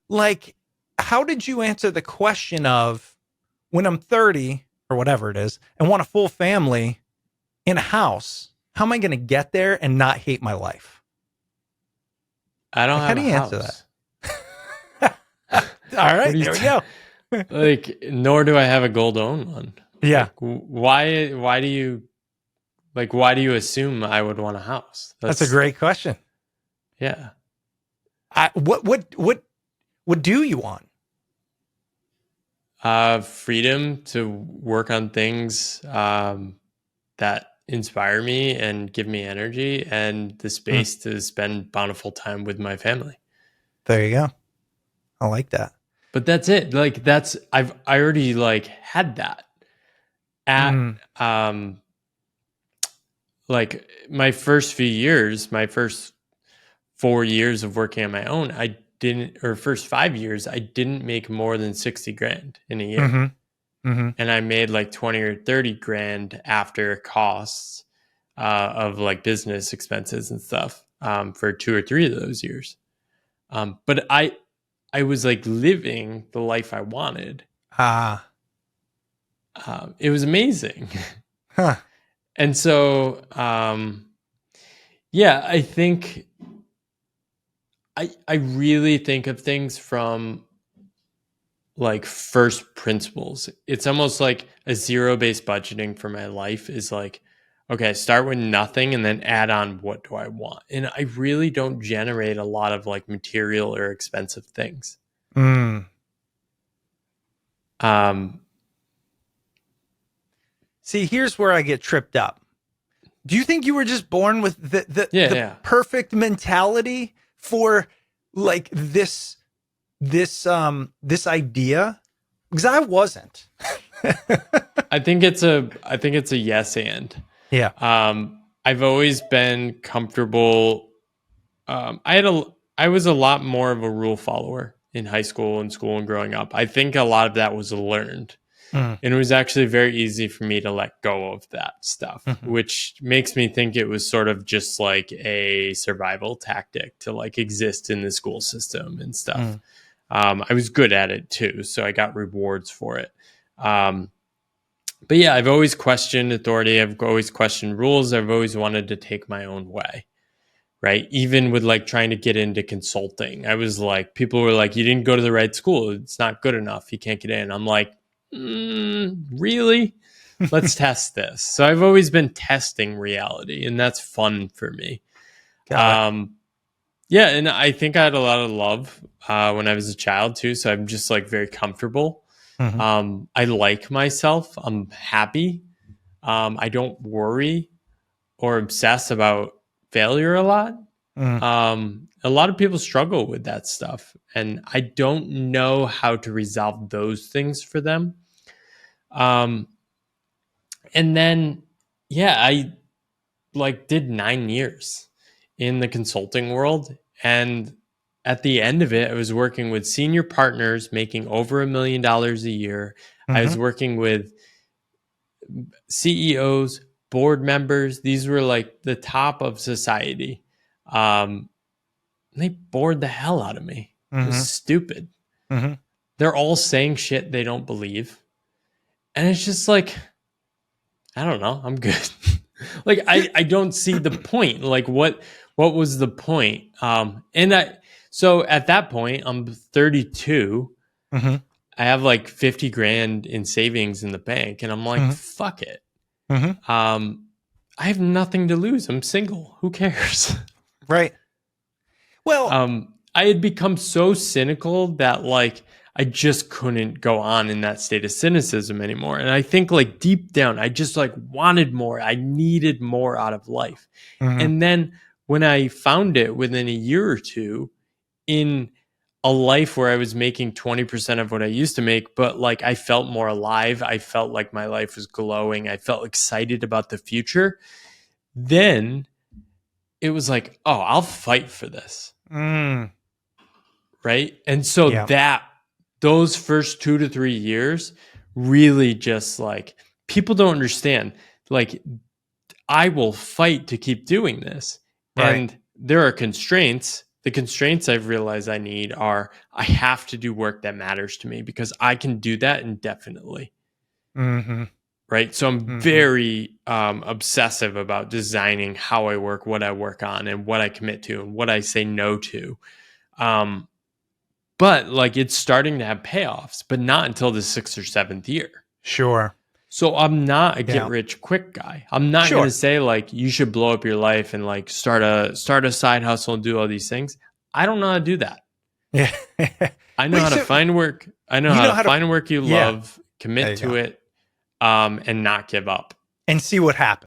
like, how did you answer the question of when I'm 30 or whatever it is and want a full family in a house? How am I going to get there and not hate my life? I don't Like, how have do a you answer that? house. All What right, are you there we go. like? Nor do I have a gold own one. Yeah, Like, why do you why do you assume I would want a house? that's a great question. Yeah. What do you want? Freedom to work on things that inspire me and give me energy, and the Hmm, space to spend bountiful time with my family. there you go. I like that. But that's it. Like I already like had that at Mm, um like my first few years, my first 4 years of working on my own, I didn't, or first 5 years, I didn't make more than 60 grand in a year. mm-hmm, mm-hmm. And I made like 20 or 30 grand after costs of like business expenses and stuff for 2 or 3 of those years. But I was like living the life I wanted. Ah, It was amazing. huh. And so, yeah, I think I really think of things from like first principles. It's almost like a zero-based budgeting for my life is like, okay, start with nothing and then add on what do I want. And I really don't generate a lot of like material or expensive things. Mm. Um, See, here's where I get tripped up. Do you think you were just born with yeah, the yeah. perfect mentality for like this idea? Because I wasn't. I think it's a yes and. Yeah. I've always been comfortable. I was a lot more of a rule follower in high school and school and growing up. I think a lot of that was learned. Mm, And it was actually very easy for me to let go of that stuff, mhm, which makes me think it was sort of just like a survival tactic to like exist in the school system and stuff. mm, I was good at it too, so I got rewards for it. Um, but yeah, I've always questioned authority. I've always questioned rules. I've always wanted to take my own way. Right. Even with like trying to get into consulting, I was like, people were like, you didn't go to the right school. It's not good enough. You can't get in. I'm like, really? Let's test this. So I've always been testing reality, and that's fun for me. got it. Um, yeah. And I think I had a lot of love when I was a child too. So I'm just like very comfortable. Mhm, I like myself. I'm happy. I don't worry or obsess about failure mm, a lot of people struggle with that stuff, and I don't know how to resolve those things for them. Um, and then, yeah, I like did 9 years in the consulting world, and at the end of it, I was working with senior partners making over $1 million a year. I mhm, was working with CEOs, board members. These were like the top of society. Um, they bored the hell out of me. It was mhm, stupid. mhm. They're all saying shit they don't believe. And it's just like, I don't know, I'm good. Like Here- I don't see the point. Like what was the point? And I so at that point, I'm 32. Mhm, I have like 50 grand in savings in the bank, and I'm like, mhm, fuck it. mhm. Um, I have nothing to lose. I'm single. Who cares? Right. Well, I had become so cynical that like I just couldn't go on in that state of cynicism anymore. And I think like deep down, I just like wanted more. I needed more out of life. mhm, And then when I found it within a year or two in a life where I was making 20% of what I used to make, but like I felt more alive. I felt like my life was glowing. I felt excited about the future. Then it was like, oh, I'll fight for this. mm, Right. And so yeah. those first 2 to 3 years really just like people don't understand. Like, I will fight to keep doing this. Right. And there are constraints, The constraints I've realized I need are I have to do work that matters to me because I can do that indefinitely. Mm-hmm. Right. So I'm Mm-hmm. very obsessive about designing how I work, what I work on, and what I commit to and what I say no to. But like it's starting to have payoffs, but not until the 6th or 7th year. Sure. So I'm not a get Yeah. rich quick guy. I'm not going to Sure. say like you should blow up your life and like start a side hustle and do all these things. I don't know how to do that. Yeah. I know Wait, how to so find work. I know you how know to how to, find work you yeah, love, there commit you to go. it, and not give up. And see what happens.